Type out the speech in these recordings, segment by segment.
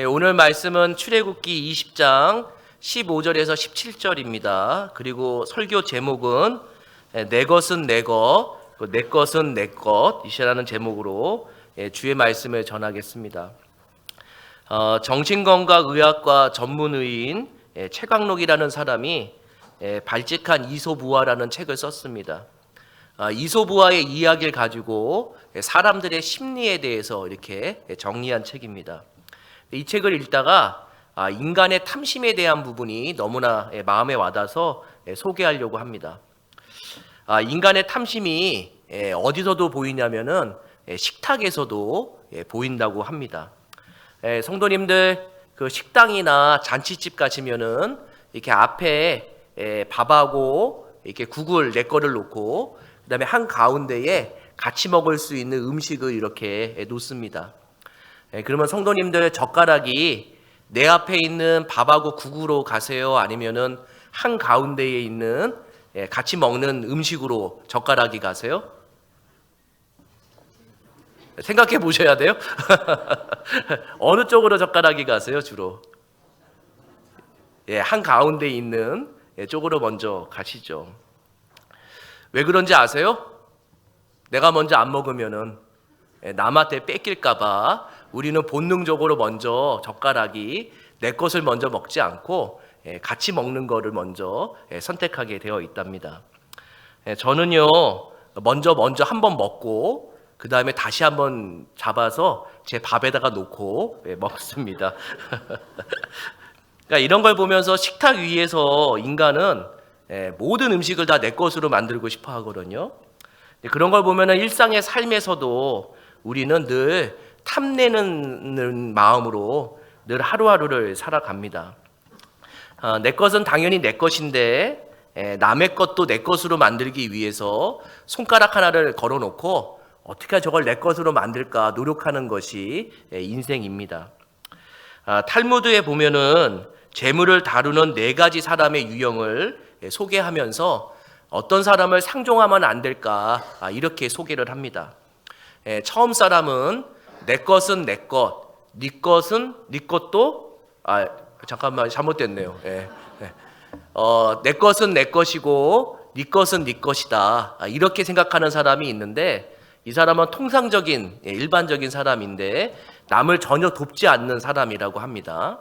오늘 말씀은 출애굽기 20장 15절에서 17절입니다. 그리고 설교 제목은 내 것은 내 것, 내 것은 내 것이라는 제목으로 주의 말씀을 전하겠습니다. 정신건강의학과 전문의인 최강록이라는 사람이 발칙한 이솝우화라는 책을 썼습니다. 이솝우화의 이야기를 가지고 사람들의 심리에 대해서 이렇게 정리한 책입니다. 이 책을 읽다가 인간의 탐심에 대한 부분이 너무나 마음에 와닿아서 소개하려고 합니다. 인간의 탐심이 어디서도 보이냐면은 식탁에서도 보인다고 합니다. 성도님들 그 식당이나 잔치집 가시면은 이렇게 앞에 밥하고 이렇게 국을 내 거를 놓고 그다음에 한 가운데에 같이 먹을 수 있는 음식을 이렇게 놓습니다. 그러면 성도님들 젓가락이 내 앞에 있는 밥하고 국으로 가세요? 아니면은 한 가운데에 있는 같이 먹는 음식으로 젓가락이 가세요? 생각해 보셔야 돼요. 어느 쪽으로 젓가락이 가세요, 주로? 한 가운데 있는 쪽으로 먼저 가시죠. 왜 그런지 아세요? 내가 먼저 안 먹으면은 남한테 뺏길까봐 우리는 본능적으로 먼저 젓가락이 내 것을 먼저 먹지 않고 같이 먹는 거를 먼저 선택하게 되어 있답니다. 저는요 먼저 한번 먹고 그 다음에 다시 한번 잡아서 제 밥에다가 놓고 먹습니다. 그러니까 이런 걸 보면서 식탁 위에서 인간은 모든 음식을 다 내 것으로 만들고 싶어 하거든요. 그런 걸 보면은 일상의 삶에서도 우리는 늘 탐내는 마음으로 늘 하루하루를 살아갑니다. 내 것은 당연히 내 것인데 남의 것도 내 것으로 만들기 위해서 손가락 하나를 걸어놓고 어떻게 저걸 내 것으로 만들까 노력하는 것이 인생입니다. 탈무드에 보면은 재물을 다루는 4가지 사람의 유형을 소개하면서 어떤 사람을 상종하면 안 될까 이렇게 소개를 합니다. 처음 사람은 내 것은 내 것, 네 것은 네 것도 잠깐만 잘못됐네요. 내 것은 내 것이고 네 것은 네 것이다 이렇게 생각하는 사람이 있는데 이 사람은 통상적인 일반적인 사람인데 남을 전혀 돕지 않는 사람이라고 합니다.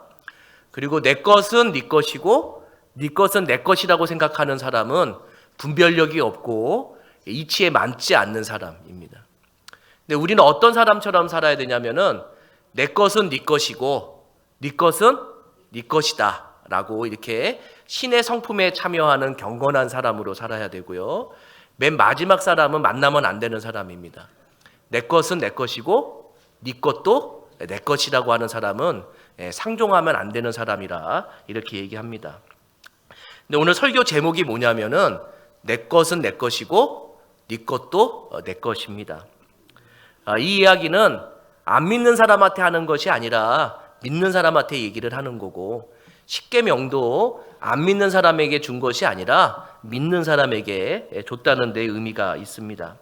그리고 내 것은 네 것이고 네 것은 내 것이라고 생각하는 사람은 분별력이 없고 이치에 맞지 않는 사람입니다. 근데 우리는 어떤 사람처럼 살아야 되냐면은 내 것은 네 것이고 네 것은 네 것이다 라고 이렇게 신의 성품에 참여하는 경건한 사람으로 살아야 되고요. 맨 마지막 사람은 만나면 안 되는 사람입니다. 내 것은 내 것이고 네 것도 내 것이라고 하는 사람은 상종하면 안 되는 사람이라 이렇게 얘기합니다. 근데 오늘 설교 제목이 뭐냐면은 내 것은 내 것이고 네 것도 내 것입니다. 이 이야기는 안 믿는 사람한테 하는 것이 아니라 믿는 사람한테 얘기를 하는 거고 십계명도 안 믿는 사람에게 준 것이 아니라 믿는 사람에게 줬다는 데 의미가 있습니다.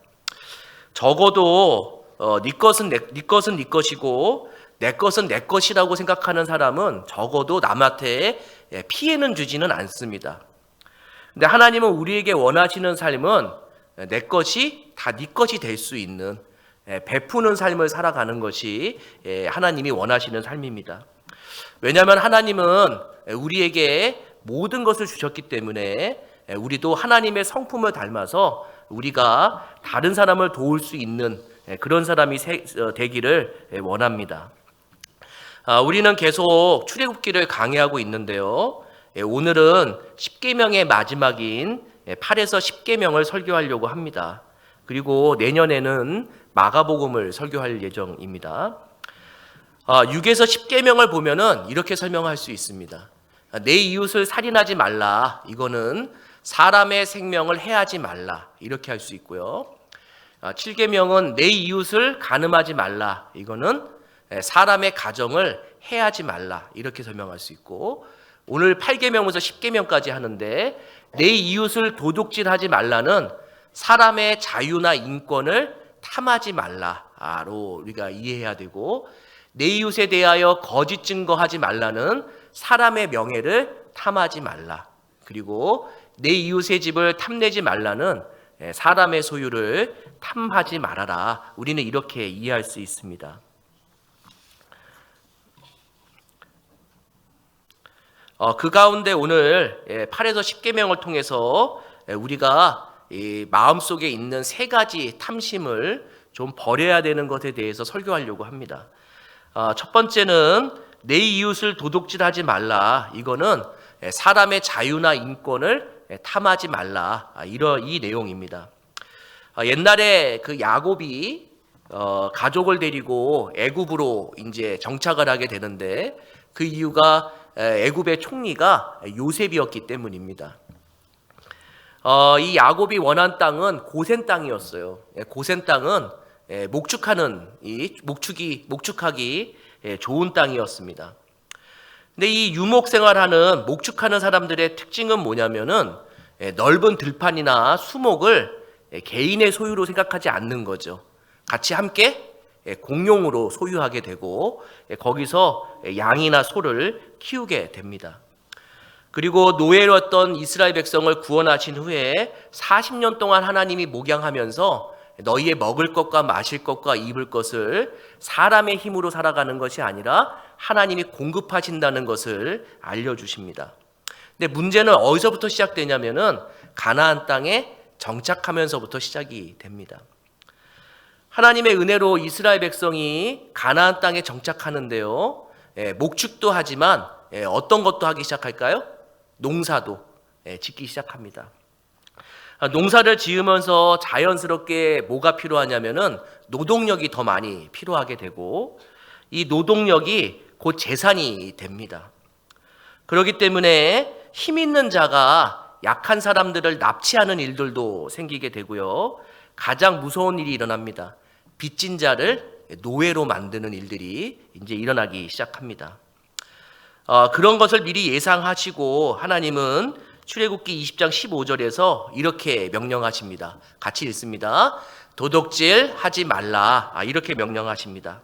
적어도 네 것은 네 것이고 내 것은 내 것이라고 생각하는 사람은 적어도 남한테 피해는 주지는 않습니다. 근데 하나님은 우리에게 원하시는 삶은 내 것이 다 네 것이 될 수 있는 베푸는 삶을 살아가는 것이 하나님이 원하시는 삶입니다. 왜냐하면 하나님은 우리에게 모든 것을 주셨기 때문에 우리도 하나님의 성품을 닮아서 우리가 다른 사람을 도울 수 있는 그런 사람이 되기를 원합니다. 우리는 계속 출애굽기를 강의하고 있는데요. 오늘은 10계명의 마지막인 8에서 10계명을 설교하려고 합니다. 그리고 내년에는 마가복음을 설교할 예정입니다. 6에서 10계명을 보면은 이렇게 설명할 수 있습니다. 내 이웃을 살인하지 말라. 이거는 사람의 생명을 해하지 말라. 이렇게 할 수 있고요. 7계명은 내 이웃을 간음하지 말라. 이거는 사람의 가정을 해하지 말라. 이렇게 설명할 수 있고 오늘 8계명에서 10계명까지 하는데 내 이웃을 도둑질하지 말라는 사람의 자유나 인권을 탐하지 말라로 우리가 이해해야 되고 내 이웃에 대하여 거짓 증거하지 말라는 사람의 명예를 탐하지 말라. 그리고 내 이웃의 집을 탐내지 말라는 사람의 소유를 탐하지 말아라. 우리는 이렇게 이해할 수 있습니다. 그 가운데 오늘 8에서 10계명을 통해서 우리가 이 마음속에 있는 세 가지 탐심을 좀 버려야 되는 것에 대해서 설교하려고 합니다. 첫 번째는 내 이웃을 도둑질하지 말라. 이거는 사람의 자유나 인권을 탐하지 말라. 이 내용입니다. 옛날에 그 야곱이 가족을 데리고 애굽으로 이제 정착을 하게 되는데 그 이유가 애굽의 총리가 요셉이었기 때문입니다. 이 야곱이 원한 땅은 고센 땅이었어요. 고센 땅은 목축하기 좋은 땅이었습니다. 근데 이 유목 생활하는 목축하는 사람들의 특징은 뭐냐면은 넓은 들판이나 수목을 개인의 소유로 생각하지 않는 거죠. 같이 함께 공용으로 소유하게 되고 거기서 양이나 소를 키우게 됩니다. 그리고 노예였던 이스라엘 백성을 구원하신 후에 40년 동안 하나님이 목양하면서 너희의 먹을 것과 마실 것과 입을 것을 사람의 힘으로 살아가는 것이 아니라 하나님이 공급하신다는 것을 알려주십니다. 근데 문제는 어디서부터 시작되냐면은 가나안 땅에 정착하면서부터 시작이 됩니다. 하나님의 은혜로 이스라엘 백성이 가나안 땅에 정착하는데요, 목축도 하지만 어떤 것도 하기 시작할까요? 농사도 짓기 시작합니다. 농사를 지으면서 자연스럽게 뭐가 필요하냐면은 노동력이 더 많이 필요하게 되고 이 노동력이 곧 재산이 됩니다. 그렇기 때문에 힘 있는 자가 약한 사람들을 납치하는 일들도 생기게 되고요. 가장 무서운 일이 일어납니다. 빚진 자를 노예로 만드는 일들이 이제 일어나기 시작합니다. 그런 것을 미리 예상하시고 하나님은 출애굽기 20장 15절에서 이렇게 명령하십니다. 같이 읽습니다. 도둑질 하지 말라. 이렇게 명령하십니다.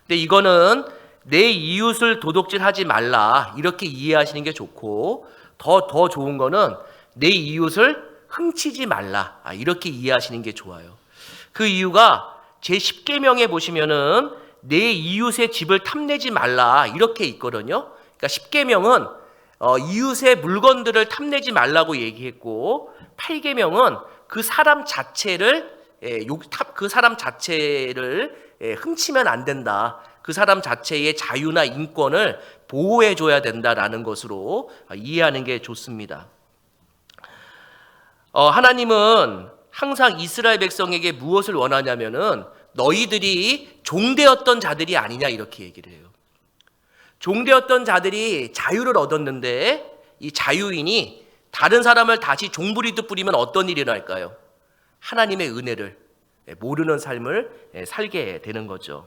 근데 이거는 내 이웃을 도둑질 하지 말라. 이렇게 이해하시는 게 좋고 더 좋은 거는 내 이웃을 훔치지 말라. 이렇게 이해하시는 게 좋아요. 그 이유가 제10계명에 보시면은 내 이웃의 집을 탐내지 말라. 이렇게 있거든요. 그러니까 10계명은 이웃의 물건들을 탐내지 말라고 얘기했고 8계명은 그 사람 자체를 훔치면 안 된다. 그 사람 자체의 자유나 인권을 보호해 줘야 된다라는 것으로 이해하는 게 좋습니다. 하나님은 항상 이스라엘 백성에게 무엇을 원하냐면은 너희들이 종되었던 자들이 아니냐 이렇게 얘기를 해요. 종되었던 자들이 자유를 얻었는데 이 자유인이 다른 사람을 다시 종부리듯 부리면 어떤 일이 일어날까요? 하나님의 은혜를 모르는 삶을 살게 되는 거죠.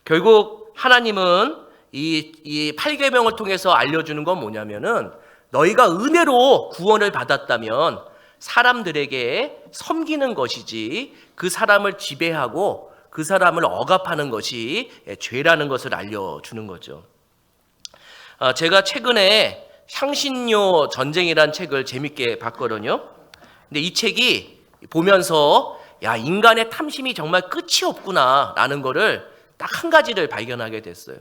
결국 하나님은 이 8계명을 통해서 알려주는 건 뭐냐면은 너희가 은혜로 구원을 받았다면 사람들에게 섬기는 것이지 그 사람을 지배하고 그 사람을 억압하는 것이 죄라는 것을 알려주는 거죠. 제가 최근에 향신료 전쟁이라는 책을 재밌게 봤거든요. 근데 이 책이 보면서 야, 인간의 탐심이 정말 끝이 없구나라는 거를 딱 한 가지를 발견하게 됐어요.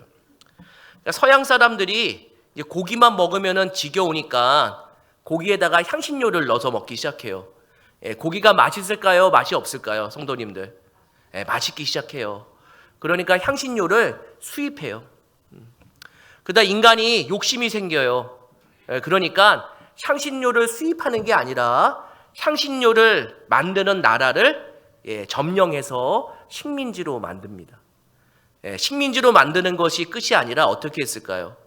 그러니까 서양 사람들이 이제 고기만 먹으면은 지겨우니까 고기에다가 향신료를 넣어서 먹기 시작해요. 고기가 맛있을까요? 맛이 없을까요? 성도님들. 맛있기 시작해요. 그러니까 향신료를 수입해요. 그러다 인간이 욕심이 생겨요. 그러니까 향신료를 수입하는 게 아니라 향신료를 만드는 나라를 점령해서 식민지로 만듭니다. 식민지로 만드는 것이 끝이 아니라 어떻게 했을까요?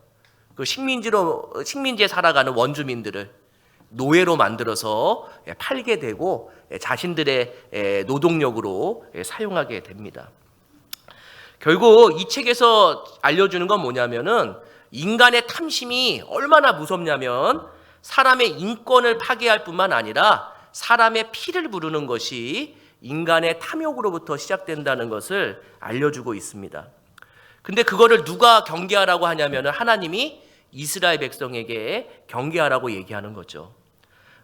그 식민지에 살아가는 원주민들을 노예로 만들어서 팔게 되고 자신들의 노동력으로 사용하게 됩니다. 결국 이 책에서 알려주는 건 뭐냐면은 인간의 탐심이 얼마나 무섭냐면 사람의 인권을 파괴할 뿐만 아니라 사람의 피를 부르는 것이 인간의 탐욕으로부터 시작된다는 것을 알려주고 있습니다. 근데 그거를 누가 경계하라고 하냐면은 하나님이 이스라엘 백성에게 경계하라고 얘기하는 거죠.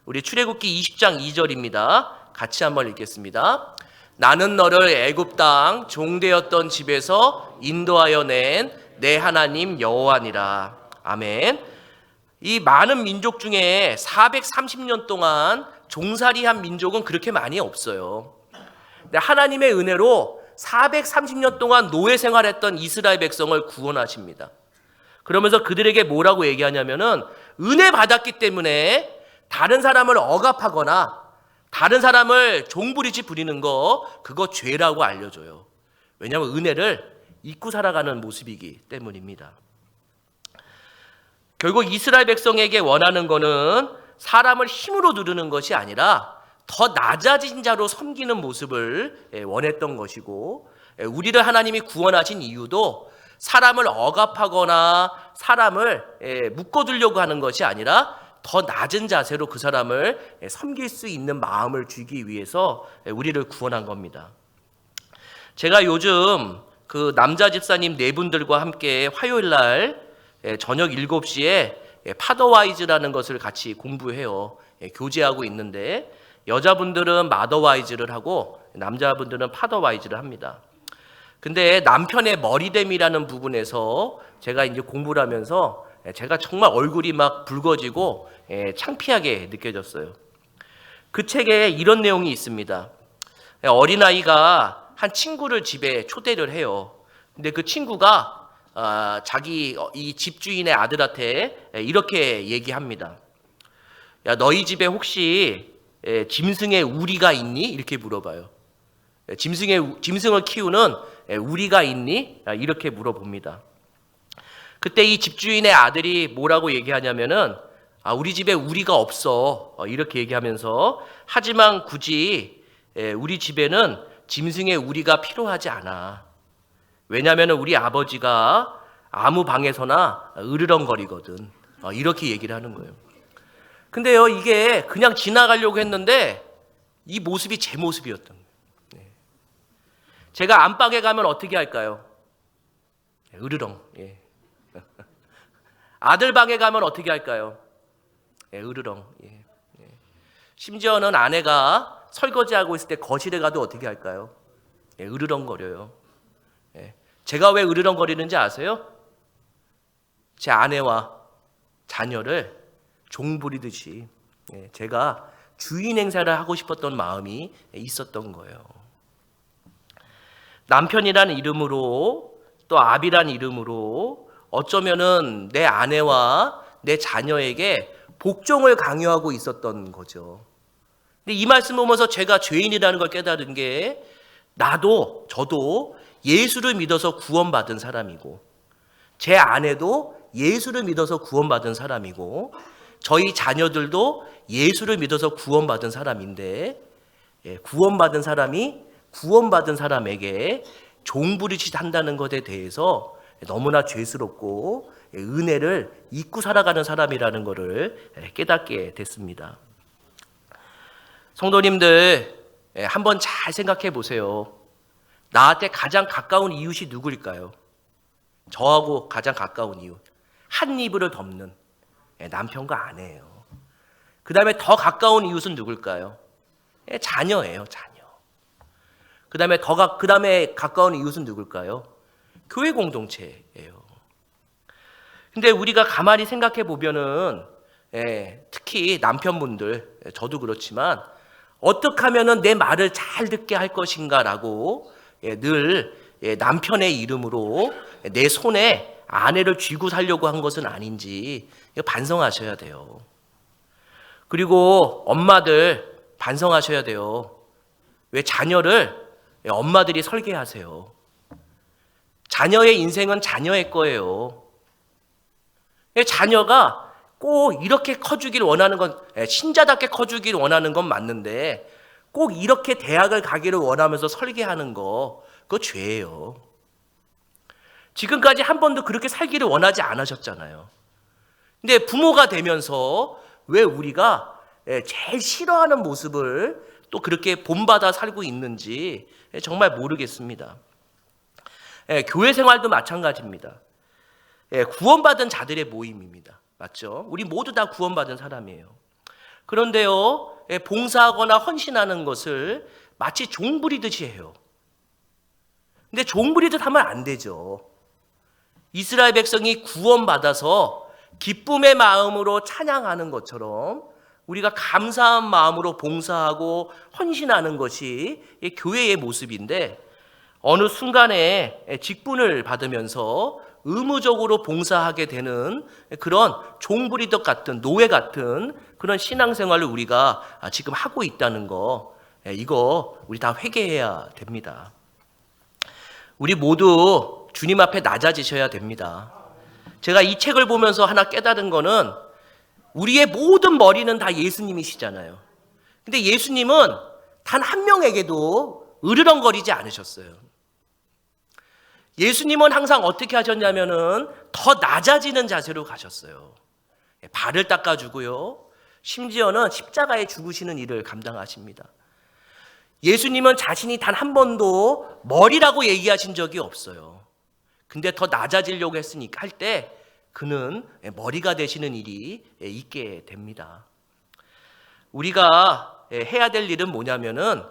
우리 출애굽기 20장 2절입니다. 같이 한번 읽겠습니다. 나는 너를 애굽 땅 종되었던 집에서 인도하여 낸 내 하나님 여호와니라. 아멘. 이 많은 민족 중에 430년 동안 종살이한 민족은 그렇게 많이 없어요. 근데 하나님의 은혜로 430년 동안 노예 생활했던 이스라엘 백성을 구원하십니다. 그러면서 그들에게 뭐라고 얘기하냐면은 은혜 받았기 때문에 다른 사람을 억압하거나 다른 사람을 종부리지 부리는 거 그거 죄라고 알려줘요. 왜냐하면 은혜를 잊고 살아가는 모습이기 때문입니다. 결국 이스라엘 백성에게 원하는 거는 사람을 힘으로 누르는 것이 아니라 더 낮아진 자로 섬기는 모습을 원했던 것이고, 우리를 하나님이 구원하신 이유도 사람을 억압하거나 사람을 묶어두려고 하는 것이 아니라 더 낮은 자세로 그 사람을 섬길 수 있는 마음을 주기 위해서 우리를 구원한 겁니다. 제가 요즘 그 남자 집사님 네 분들과 함께 화요일 날 저녁 7시에 파더와이즈라는 것을 같이 공부해요. 교제하고 있는데 여자분들은 마더와이즈를 하고 남자분들은 파더와이즈를 합니다. 근데 남편의 머리됨이라는 부분에서 제가 이제 공부를 하면서 제가 정말 얼굴이 막 붉어지고 창피하게 느껴졌어요. 그 책에 이런 내용이 있습니다. 어린아이가 한 친구를 집에 초대를 해요. 근데 그 친구가 자기 이 집주인의 아들한테 이렇게 얘기합니다. 야, 너희 집에 혹시 짐승의 우리가 있니? 이렇게 물어봐요. 짐승을 키우는 우리가 있니? 이렇게 물어봅니다. 그때 이 집주인의 아들이 뭐라고 얘기하냐면은 우리 집에 우리가 없어. 이렇게 얘기하면서 하지만 굳이 우리 집에는 짐승의 우리가 필요하지 않아. 왜냐하면 우리 아버지가 아무 방에서나 으르렁거리거든. 이렇게 얘기를 하는 거예요. 근데요, 이게 그냥 지나가려고 했는데 이 모습이 제 모습이었던 거예요. 제가 안방에 가면 어떻게 할까요? 으르렁. 아들 방에 가면 어떻게 할까요? 으르렁. 심지어는 아내가 설거지하고 있을 때 거실에 가도 어떻게 할까요? 으르렁거려요. 제가 왜 으르렁거리는지 아세요? 제 아내와 자녀를 종부리듯이 제가 주인 행사를 하고 싶었던 마음이 있었던 거예요. 남편이라는 이름으로 또 아비라는 이름으로 어쩌면은 내 아내와 내 자녀에게 복종을 강요하고 있었던 거죠. 근데 이 말씀 보면서 제가 죄인이라는 걸 깨달은 게 저도 예수를 믿어서 구원받은 사람이고 제 아내도 예수를 믿어서 구원받은 사람이고 저희 자녀들도 예수를 믿어서 구원받은 사람인데 구원받은 사람이 구원받은 사람에게 종부리짓 한다는 것에 대해서 너무나 죄스럽고 은혜를 잊고 살아가는 사람이라는 것을 깨닫게 됐습니다. 성도님들 한번 잘 생각해 보세요. 나한테 가장 가까운 이웃이 누구일까요? 저하고 가장 가까운 이웃. 한 이불을 덮는 남편과 아내예요. 그 다음에 더 가까운 이웃은 누굴까요? 자녀예요, 자녀. 그 다음에 가까운 이웃은 누굴까요? 교회 공동체예요. 근데 우리가 가만히 생각해 보면은 특히 남편분들, 저도 그렇지만 어떻게 하면은 내 말을 잘 듣게 할 것인가라고 늘 남편의 이름으로 내 손에 아내를 쥐고 살려고 한 것은 아닌지 반성하셔야 돼요. 그리고 엄마들 반성하셔야 돼요. 왜 자녀를 엄마들이 설계하세요. 자녀의 인생은 자녀의 거예요. 자녀가 꼭 이렇게 커주길 원하는 건 신자답게 커주길 원하는 건 맞는데 꼭 이렇게 대학을 가기를 원하면서 설계하는 거 그거 죄예요. 지금까지 한 번도 그렇게 살기를 원하지 않으셨잖아요. 근데 부모가 되면서 왜 우리가 제일 싫어하는 모습을 또 그렇게 본받아 살고 있는지 정말 모르겠습니다. 교회 생활도 마찬가지입니다. 구원받은 자들의 모임입니다. 맞죠? 우리 모두 다 구원받은 사람이에요. 그런데요, 봉사하거나 헌신하는 것을 마치 종 부리듯이 해요. 근데 종 부리듯 하면 안 되죠. 이스라엘 백성이 구원받아서 기쁨의 마음으로 찬양하는 것처럼 우리가 감사한 마음으로 봉사하고 헌신하는 것이 교회의 모습인데, 어느 순간에 직분을 받으면서 의무적으로 봉사하게 되는 그런 종부리덕 같은, 노예 같은 그런 신앙생활을 우리가 지금 하고 있다는 거, 이거 우리 다 회개해야 됩니다. 우리 모두 주님 앞에 낮아지셔야 됩니다. 제가 이 책을 보면서 하나 깨달은 거는, 우리의 모든 머리는 다 예수님이시잖아요. 근데 예수님은 단 한 명에게도 으르렁거리지 않으셨어요. 예수님은 항상 어떻게 하셨냐면은 더 낮아지는 자세로 가셨어요. 발을 닦아주고요, 심지어는 십자가에 죽으시는 일을 감당하십니다. 예수님은 자신이 단 한 번도 머리라고 얘기하신 적이 없어요. 근데 더 낮아지려고 했으니까 할 때 그는 머리가 되시는 일이 있게 됩니다. 우리가 해야 될 일은 뭐냐면은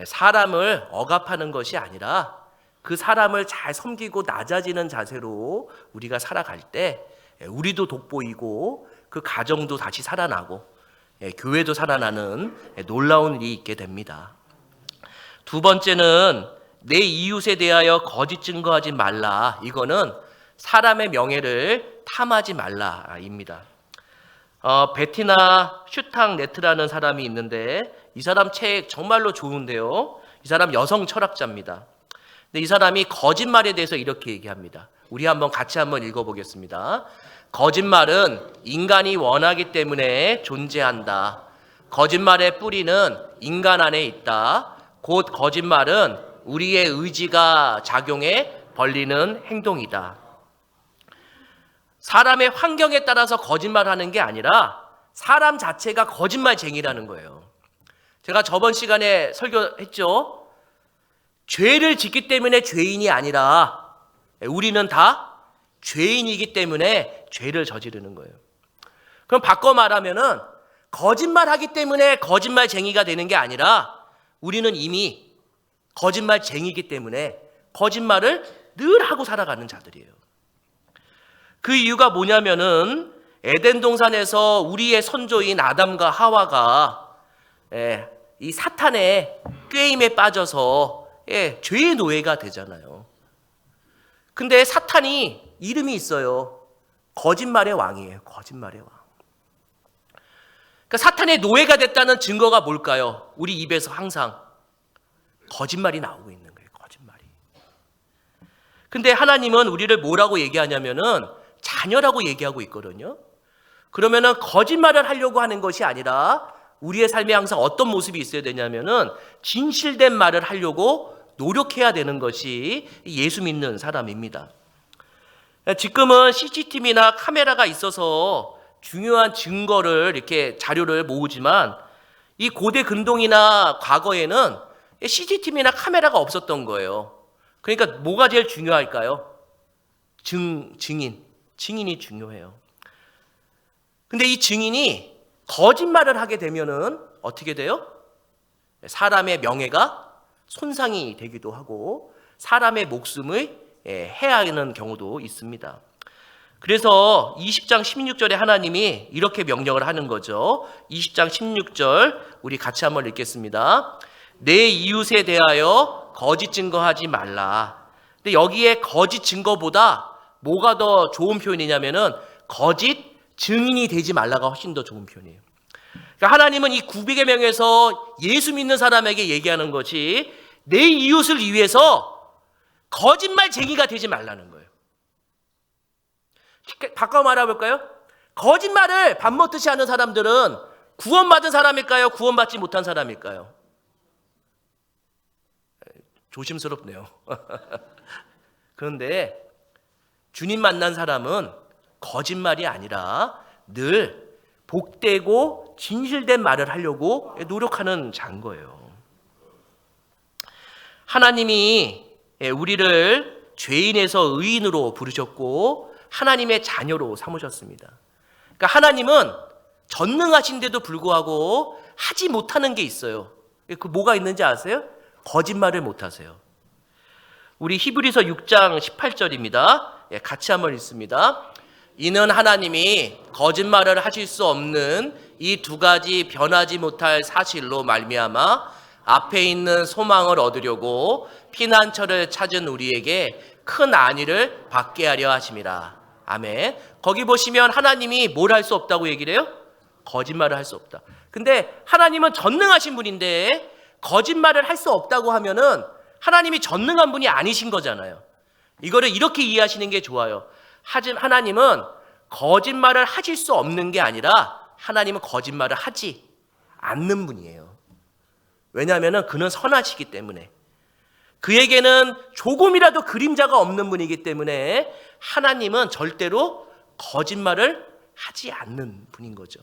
사람을 억압하는 것이 아니라 그 사람을 잘 섬기고 낮아지는 자세로 우리가 살아갈 때 우리도 돋보이고 그 가정도 다시 살아나고 교회도 살아나는 놀라운 일이 있게 됩니다. 두 번째는 내 이웃에 대하여 거짓 증거하지 말라. 이거는 사람의 명예를 탐하지 말라입니다. 베티나 슈탕네트라는 사람이 있는데, 이 사람 책 정말로 좋은데요, 이 사람 여성 철학자입니다. 근데 이 사람이 거짓말에 대해서 이렇게 얘기합니다. 우리 같이 한번 읽어보겠습니다. 거짓말은 인간이 원하기 때문에 존재한다. 거짓말의 뿌리는 인간 안에 있다. 곧 거짓말은 우리의 의지가 작용해 벌리는 행동이다. 사람의 환경에 따라서 거짓말하는 게 아니라 사람 자체가 거짓말쟁이라는 거예요. 제가 저번 시간에 설교했죠. 죄를 짓기 때문에 죄인이 아니라 우리는 다 죄인이기 때문에 죄를 저지르는 거예요. 그럼 바꿔 말하면은 거짓말하기 때문에 거짓말쟁이가 되는 게 아니라 우리는 이미 거짓말쟁이기 때문에 거짓말을 늘 하고 살아가는 자들이에요. 그 이유가 뭐냐면은 에덴 동산에서 우리의 선조인 아담과 하와가 이 사탄의 꾀임에 빠져서 죄의 노예가 되잖아요. 근데 사탄이 이름이 있어요. 거짓말의 왕이에요. 거짓말의 왕. 그러니까 사탄의 노예가 됐다는 증거가 뭘까요? 우리 입에서 항상 거짓말이 나오고 있는 거예요. 거짓말이. 근데 하나님은 우리를 뭐라고 얘기하냐면은 자녀라고 얘기하고 있거든요. 그러면은 거짓말을 하려고 하는 것이 아니라 우리의 삶에 항상 어떤 모습이 있어야 되냐면은 진실된 말을 하려고 노력해야 되는 것이 예수 믿는 사람입니다. 지금은 CCTV나 카메라가 있어서 중요한 증거를, 이렇게 자료를 모으지만, 이 고대 근동이나 과거에는 CCTV나 카메라가 없었던 거예요. 그러니까 뭐가 제일 중요할까요? 증인이 중요해요. 근데 이 증인이 거짓말을 하게 되면은 어떻게 돼요? 사람의 명예가 손상이 되기도 하고 사람의 목숨을 해하는 경우도 있습니다. 그래서 20장 16절에 하나님이 이렇게 명령을 하는 거죠. 20장 16절 우리 같이 한번 읽겠습니다. 내 이웃에 대하여 거짓 증거하지 말라. 근데 여기에 거짓 증거보다 뭐가 더 좋은 표현이냐면은 거짓 증인이 되지 말라가 훨씬 더 좋은 표현이에요. 그러니까 하나님은 이 9계명에서 예수 믿는 사람에게 얘기하는 것이 내 이웃을 위해서 거짓말쟁이가 되지 말라는 거예요. 바꿔 말해볼까요? 거짓말을 밥 먹듯이 하는 사람들은 구원받은 사람일까요? 구원받지 못한 사람일까요? 조심스럽네요. 그런데 주님 만난 사람은 거짓말이 아니라 늘 복되고 진실된 말을 하려고 노력하는 자인 거예요. 하나님이 우리를 죄인에서 의인으로 부르셨고 하나님의 자녀로 삼으셨습니다. 그러니까 하나님은 전능하신데도 불구하고 하지 못하는 게 있어요. 그 뭐가 있는지 아세요? 거짓말을 못하세요. 우리 히브리서 6장 18절입니다. 같이 한번 읽습니다. 이는 하나님이 거짓말을 하실 수 없는 이 두 가지 변하지 못할 사실로 말미암아 앞에 있는 소망을 얻으려고 피난처를 찾은 우리에게 큰 안위를 받게 하려 하심이라. 아멘. 거기 보시면 하나님이 뭘 할 수 없다고 얘기를 해요? 거짓말을 할 수 없다. 근데 하나님은 전능하신 분인데 거짓말을 할 수 없다고 하면은 하나님이 전능한 분이 아니신 거잖아요. 이거를 이렇게 이해하시는 게 좋아요. 하지만 하나님은 거짓말을 하실 수 없는 게 아니라 하나님은 거짓말을 하지 않는 분이에요. 왜냐하면 그는 선하시기 때문에, 그에게는 조금이라도 그림자가 없는 분이기 때문에 하나님은 절대로 거짓말을 하지 않는 분인 거죠.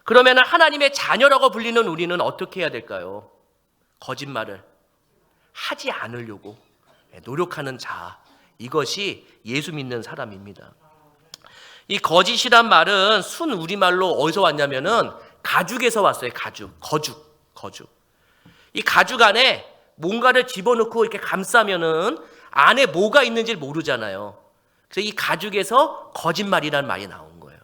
그러면 하나님의 자녀라고 불리는 우리는 어떻게 해야 될까요? 거짓말을 하지 않으려고 노력하는 자, 이것이 예수 믿는 사람입니다. 이 거짓이란 말은 순 우리말로 어디서 왔냐면은 가죽에서 왔어요. 거죽. 이 가죽 안에 뭔가를 집어넣고 이렇게 감싸면은 안에 뭐가 있는지를 모르잖아요. 그래서 이 가죽에서 거짓말이라는 말이 나온 거예요.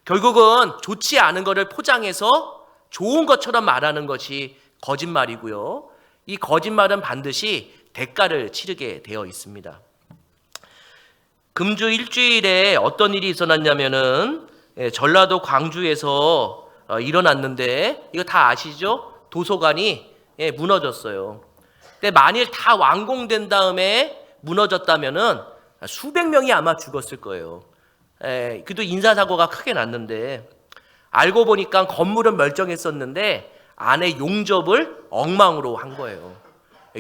결국은 좋지 않은 것을 포장해서 좋은 것처럼 말하는 것이 거짓말이고요. 이 거짓말은 반드시 대가를 치르게 되어 있습니다. 금주 일주일에 어떤 일이 있었냐면은 전라도 광주에서 일어났는데, 이거 다 아시죠? 도서관이 무너졌어요. 근데 만일 다 완공된 다음에 무너졌다면은 수백 명이 아마 죽었을 거예요. 그래도 인사사고가 크게 났는데, 알고 보니까 건물은 멀쩡했었는데 안에 용접을 엉망으로 한 거예요.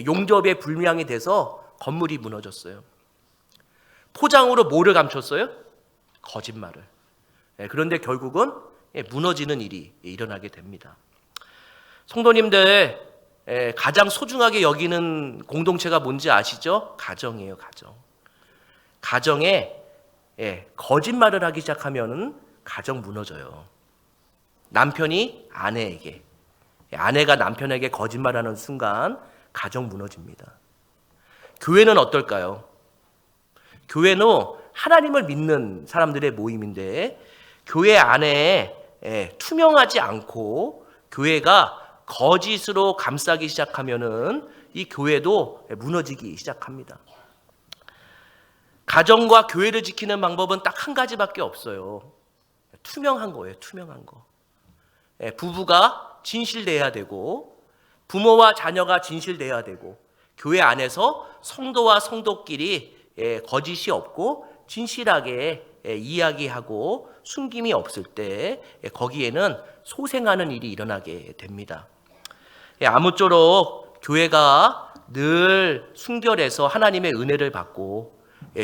용접에 불량이 돼서 건물이 무너졌어요. 포장으로 뭐를 감췄어요? 거짓말을. 그런데 결국은 무너지는 일이 일어나게 됩니다. 성도님들, 가장 소중하게 여기는 공동체가 뭔지 아시죠? 가정이에요, 가정. 가정에 거짓말을 하기 시작하면 가정 무너져요. 남편이 아내에게, 아내가 남편에게 거짓말하는 순간 가정 무너집니다. 교회는 어떨까요? 교회는 하나님을 믿는 사람들의 모임인데, 교회 안에 투명하지 않고 교회가 거짓으로 감싸기 시작하면은 이 교회도 무너지기 시작합니다. 가정과 교회를 지키는 방법은 딱 한 가지밖에 없어요. 투명한 거예요, 투명한 거. 부부가 진실돼야 되고, 부모와 자녀가 진실돼야 되고, 교회 안에서 성도와 성도끼리 거짓이 없고 진실하게 이야기하고 숨김이 없을 때 거기에는 소생하는 일이 일어나게 됩니다. 아무쪼록 교회가 늘 순결해서 하나님의 은혜를 받고,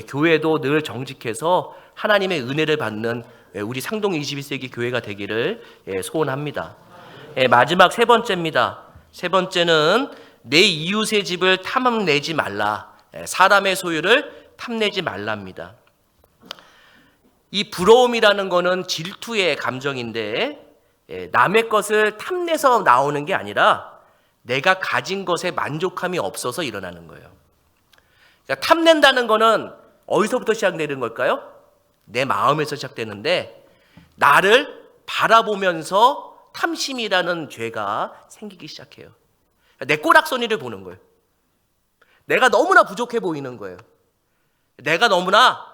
교회도 늘 정직해서 하나님의 은혜를 받는 우리 상동 21세기 교회가 되기를 소원합니다. 마지막 세 번째입니다. 세 번째는 내 이웃의 집을 탐내지 말라. 사람의 소유를 탐내지 말랍니다. 이 부러움이라는 거는 질투의 감정인데, 남의 것을 탐내서 나오는 게 아니라 내가 가진 것에 만족함이 없어서 일어나는 거예요. 그러니까 탐낸다는 거는 어디서부터 시작되는 걸까요? 내 마음에서 시작되는데, 나를 바라보면서 탐심이라는 죄가 생기기 시작해요. 내 꼬락서니를 보는 거예요. 내가 너무나 부족해 보이는 거예요. 내가 너무나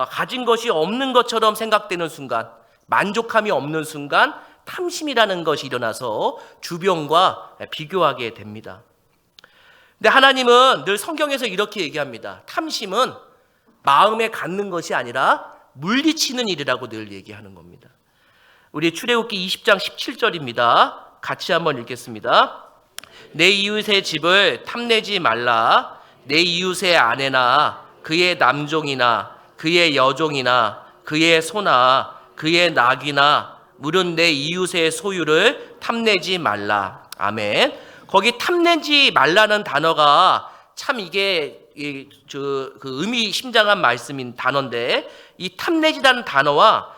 가진 것이 없는 것처럼 생각되는 순간, 만족함이 없는 순간 탐심이라는 것이 일어나서 주변과 비교하게 됩니다. 근데 하나님은 늘 성경에서 이렇게 얘기합니다. 탐심은 마음에 갖는 것이 아니라 물리치는 일이라고 늘 얘기하는 겁니다. 우리 출애굽기 20장 17절입니다. 같이 한번 읽겠습니다. 내 이웃의 집을 탐내지 말라. 내 이웃의 아내나 그의 남종이나 그의 여종이나 그의 소나 그의 낙이나 물은 내 이웃의 소유를 탐내지 말라. 아멘. 거기 탐내지 말라는 단어가 참 이게 그 의미심장한 말씀인 단어인데, 이 탐내지라는 단어와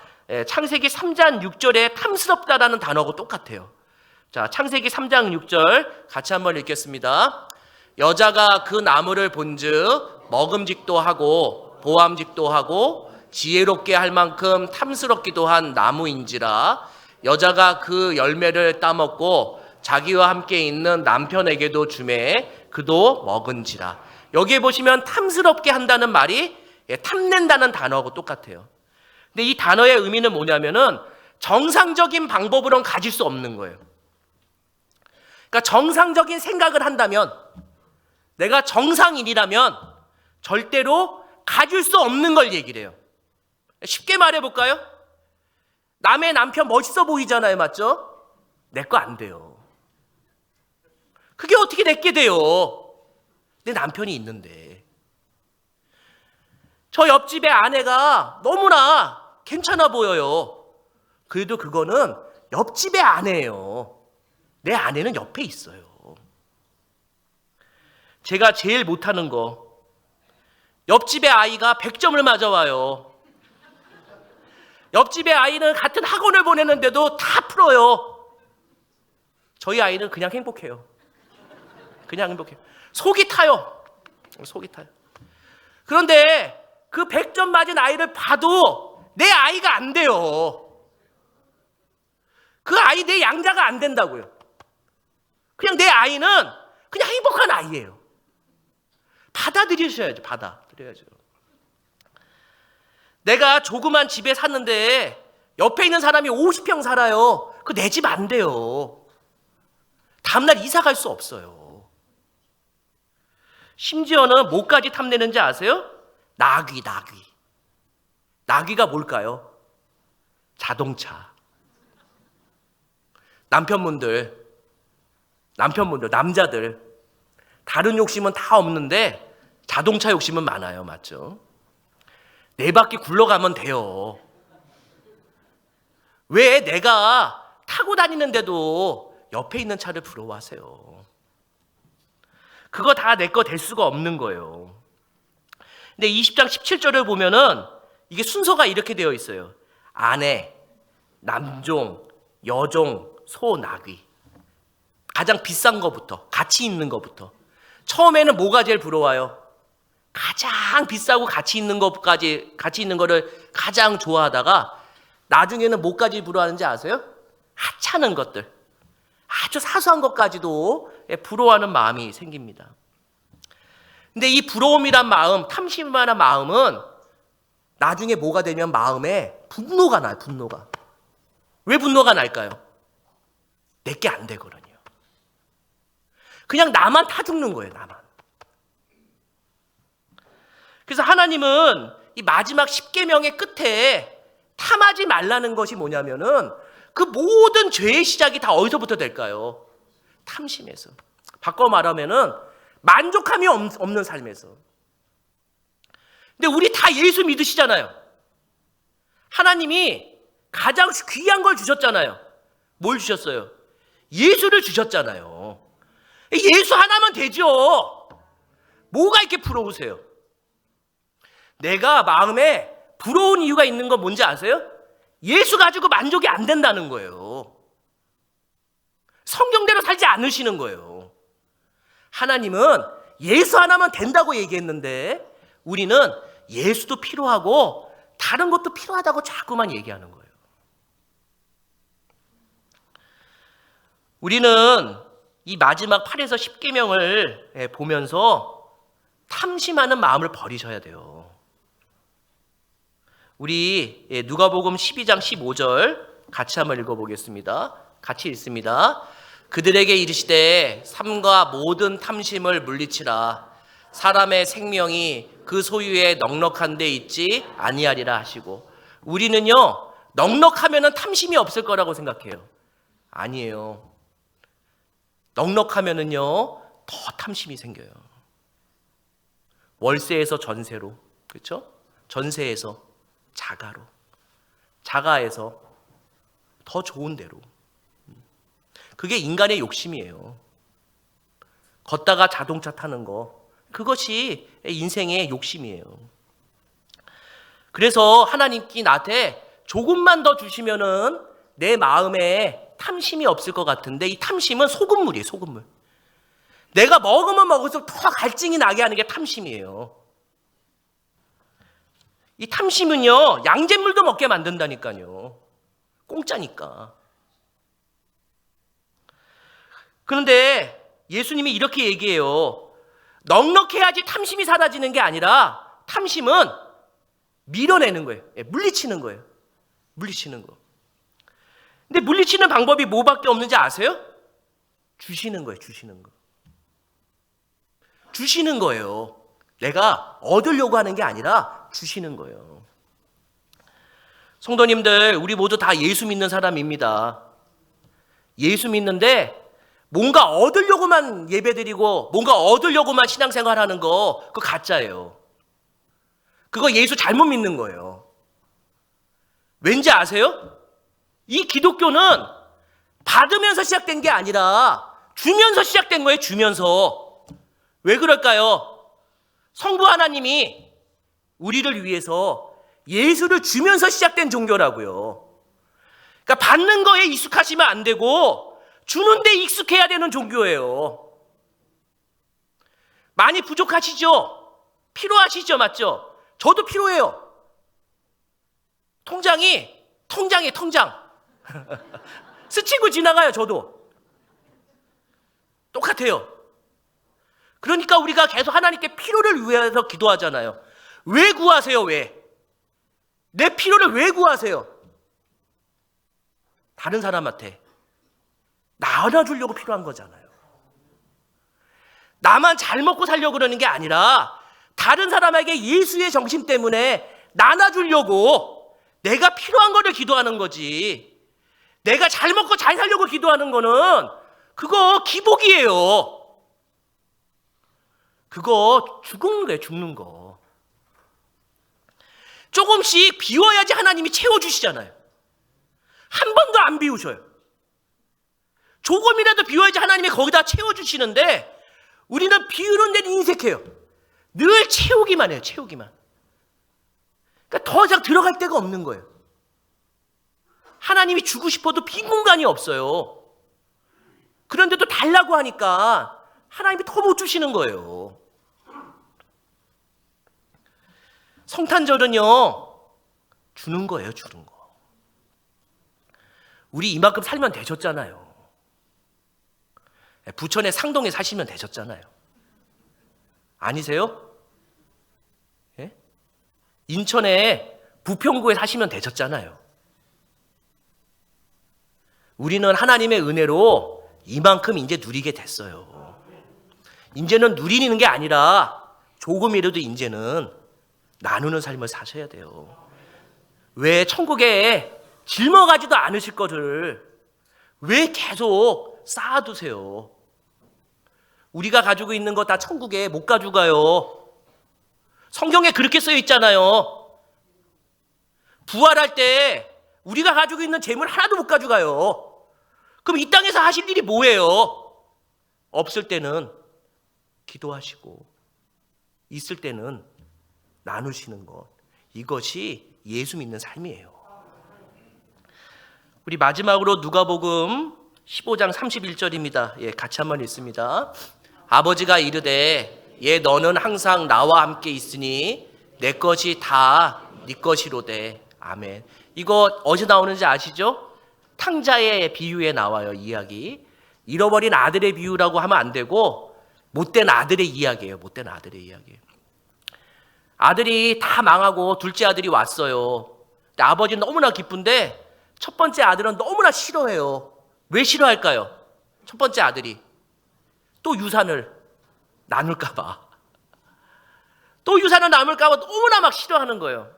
창세기 3장 6절에 탐스럽다라는 단어하고 똑같아요. 자, 창세기 3장 6절 같이 한번 읽겠습니다. 여자가 그 나무를 본즉 먹음직도 하고 보암직도 하고 지혜롭게 할 만큼 탐스럽기도 한 나무인지라. 여자가 그 열매를 따먹고 자기와 함께 있는 남편에게도 주매 그도 먹은지라. 여기에 보시면 탐스럽게 한다는 말이 탐낸다는 단어하고 똑같아요. 근데 이 단어의 의미는 뭐냐면은 정상적인 방법으로는 가질 수 없는 거예요. 그러니까 정상적인 생각을 한다면, 내가 정상인이라면 절대로 가질 수 없는 걸 얘기를 해요. 쉽게 말해볼까요? 남의 남편 멋있어 보이잖아요, 맞죠? 내 거 안 돼요. 그게 어떻게 내게 돼요? 내 남편이 있는데. 저 옆집의 아내가 너무나 괜찮아 보여요. 그래도 그거는 옆집의 아내예요. 내 아내는 옆에 있어요. 제가 제일 못하는 거, 옆집의 아이가 100점을 맞아와요. 옆집의 아이는 같은 학원을 보내는데도 다 풀어요. 저희 아이는 그냥 행복해요. 그냥 행복해요. 속이 타요. 속이 타요. 그런데 그 100점 맞은 아이를 봐도 내 아이가 안 돼요. 그 아이 내 양자가 안 된다고요. 그냥 내 아이는 그냥 행복한 아이예요. 받아들이셔야죠. 받아들여야죠. 내가 조그만 집에 샀는데 옆에 있는 사람이 50평 살아요. 그 내 집 안 돼요. 다음날 이사 갈 수 없어요. 심지어는 뭐까지 탐내는지 아세요? 나귀. 나귀가 뭘까요? 자동차. 남편분들, 남자들, 다른 욕심은 다 없는데 자동차 욕심은 많아요. 맞죠? 네 바퀴 굴러가면 돼요. 왜 내가 타고 다니는데도 옆에 있는 차를 부러워하세요? 그거 다 내 거 될 수가 없는 거예요. 근데 20장 17절을 보면은 이게 순서가 이렇게 되어 있어요. 아내, 남종, 여종, 소, 나귀. 가장 비싼 거부터, 가치 있는 거부터. 처음에는 뭐가 제일 부러워요? 가장 비싸고 가치 있는 거를 가장 좋아하다가 나중에는 뭐까지 부러워하는지 아세요? 하찮은 것들, 아주 사소한 것까지도 부러워하는 마음이 생깁니다. 근데 이 부러움이란 마음, 탐심이란 마음은 나중에 뭐가 되면 마음에 분노가 나요. 분노가. 왜 분노가 날까요? 내게 안 되거든요. 그냥 나만 타 죽는 거예요. 나만. 그래서 하나님은 이 마지막 10계명의 끝에 탐하지 말라는 것이 뭐냐면은 그 모든 죄의 시작이 다 어디서부터 될까요? 탐심에서. 바꿔 말하면은 만족함이 없는 삶에서. 근데 우리 다 예수 믿으시잖아요. 하나님이 가장 귀한 걸 주셨잖아요. 뭘 주셨어요? 예수를 주셨잖아요. 예수 하나면 되죠. 뭐가 이렇게 부러우세요? 내가 마음에 부러운 이유가 있는 건 뭔지 아세요? 예수 가지고 만족이 안 된다는 거예요. 성경대로 살지 않으시는 거예요. 하나님은 예수 하나면 된다고 얘기했는데 우리는 예수도 필요하고 다른 것도 필요하다고 자꾸만 얘기하는 거예요. 우리는 이 마지막 8에서 10계명을 보면서 탐심하는 마음을 버리셔야 돼요. 우리 누가복음 12장 15절 같이 한번 읽어보겠습니다. 같이 읽습니다. 그들에게 이르시되 삼가 모든 탐심을 물리치라. 사람의 생명이 그 소유에 넉넉한 데 있지 아니하리라 하시고. 우리는요 넉넉하면은 탐심이 없을 거라고 생각해요. 아니에요. 넉넉하면은요 더 탐심이 생겨요. 월세에서 전세로, 그렇죠? 전세에서 자가로, 자가에서 더 좋은 데로. 그게 인간의 욕심이에요. 걷다가 자동차 타는 거 그것이 인생의 욕심이에요. 그래서 하나님께 나한테 조금만 더 주시면은 내 마음에 탐심이 없을 것 같은데, 이 탐심은 소금물이에요, 소금물. 내가 먹으면 먹을수록 더 갈증이 나게 하는 게 탐심이에요. 이 탐심은요, 양잿물도 먹게 만든다니까요. 공짜니까. 그런데 예수님이 이렇게 얘기해요. 넉넉해야지 탐심이 사라지는 게 아니라 탐심은 밀어내는 거예요. 물리치는 거예요. 물리치는 거. 근데 물리치는 방법이 뭐밖에 없는지 아세요? 주시는 거예요. 주시는 거. 주시는 거예요. 내가 얻으려고 하는 게 아니라 주시는 거예요. 성도님들, 우리 모두 다 예수 믿는 사람입니다. 예수 믿는데 뭔가 얻으려고만 예배드리고 뭔가 얻으려고만 신앙생활하는 거, 그거 가짜예요. 그거 예수 잘못 믿는 거예요. 왠지 아세요? 이 기독교는 받으면서 시작된 게 아니라 주면서 시작된 거예요. 주면서. 왜 그럴까요? 성부 하나님이 우리를 위해서 예수를 주면서 시작된 종교라고요. 그러니까 받는 거에 익숙하시면 안 되고 주는 데 익숙해야 되는 종교예요. 많이 부족하시죠? 필요하시죠? 맞죠? 저도 필요해요. 통장. 스치고 지나가요, 저도. 똑같아요. 그러니까 우리가 계속 하나님께 필요를 위해서 기도하잖아요. 왜 구하세요, 왜? 내 필요를 왜 구하세요? 다른 사람한테 나눠주려고 필요한 거잖아요. 나만 잘 먹고 살려고 그러는 게 아니라 다른 사람에게 예수의 정신 때문에 나눠주려고 내가 필요한 거를 기도하는 거지. 내가 잘 먹고 잘 살려고 기도하는 거는 그거 기복이에요. 그거 죽는 거예요, 죽는 거. 조금씩 비워야지 하나님이 채워주시잖아요. 한 번도 안 비우셔요. 조금이라도 비워야지 하나님이 거기다 채워주시는데 우리는 비우는 데는 인색해요. 늘 채우기만 해요, 채우기만. 그러니까 더 이상 들어갈 데가 없는 거예요. 하나님이 주고 싶어도 빈 공간이 없어요. 그런데도 달라고 하니까 하나님이 더 못 주시는 거예요. 성탄절은요, 주는 거예요, 주는 거. 우리 이만큼 살면 되셨잖아요. 부천의 상동에 사시면 되셨잖아요. 아니세요? 예? 인천의 부평구에 사시면 되셨잖아요. 우리는 하나님의 은혜로 이만큼 이제 누리게 됐어요. 이제는 누리는 게 아니라 조금이라도 이제는 나누는 삶을 사셔야 돼요. 왜 천국에 짊어가지도 않으실 것을 왜 계속 쌓아두세요? 우리가 가지고 있는 거 다 천국에 못 가져가요. 성경에 그렇게 쓰여 있잖아요. 부활할 때 우리가 가지고 있는 재물 하나도 못 가져가요. 그럼 이 땅에서 하실 일이 뭐예요? 없을 때는 기도하시고 있을 때는 나누시는 것. 이것이 예수 믿는 삶이에요. 우리 마지막으로 누가복음 15장 31절입니다. 예, 같이 한번 읽습니다. 아버지가 이르되 너는 항상 나와 함께 있으니 내 것이 다 네 것이로되. 아멘. 이거 어디서 나오는지 아시죠? 탕자의 비유에 나와요, 이야기. 잃어버린 아들의 비유라고 하면 안 되고 못된 아들의 이야기예요. 못된 아들의 이야기. 아들이 다 망하고 둘째 아들이 왔어요. 근데 아버지는 너무나 기쁜데 첫 번째 아들은 너무나 싫어해요. 왜 싫어할까요? 첫 번째 아들이 또 유산을 나눌까 봐. 또 유산을 나눌까 봐 너무나 막 싫어하는 거예요.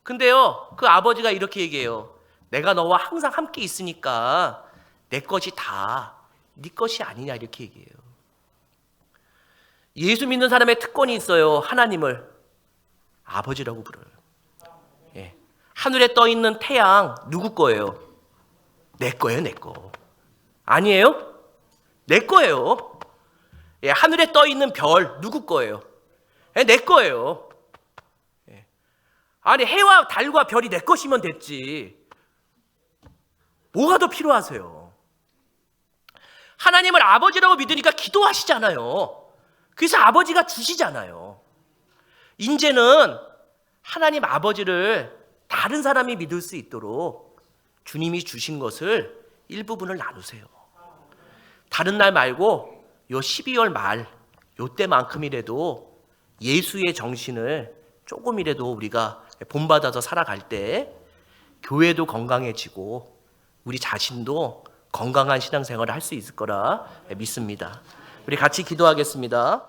근데요, 그 아버지가 이렇게 얘기해요. 내가 너와 항상 함께 있으니까 내 것이 다 네 것이 아니냐, 이렇게 얘기해요. 예수 믿는 사람의 특권이 있어요. 하나님을 아버지라고 불러요. 예. 하늘에 떠 있는 태양 누구 거예요? 내 거예요, 내 거. 아니에요? 내 거예요. 예, 하늘에 떠 있는 별 누구 거예요? 예, 내 거예요. 예. 아니 해와 달과 별이 내 것이면 됐지. 뭐가 더 필요하세요? 하나님을 아버지라고 믿으니까 기도하시잖아요. 그래서 아버지가 주시잖아요. 이제는 하나님 아버지를 다른 사람이 믿을 수 있도록 주님이 주신 것을 일부분을 나누세요. 다른 날 말고 요 12월 말 요때만큼이라도 예수의 정신을 조금이라도 우리가 본받아서 살아갈 때 교회도 건강해지고 우리 자신도 건강한 신앙생활을 할 수 있을 거라 믿습니다. 우리 같이 기도하겠습니다.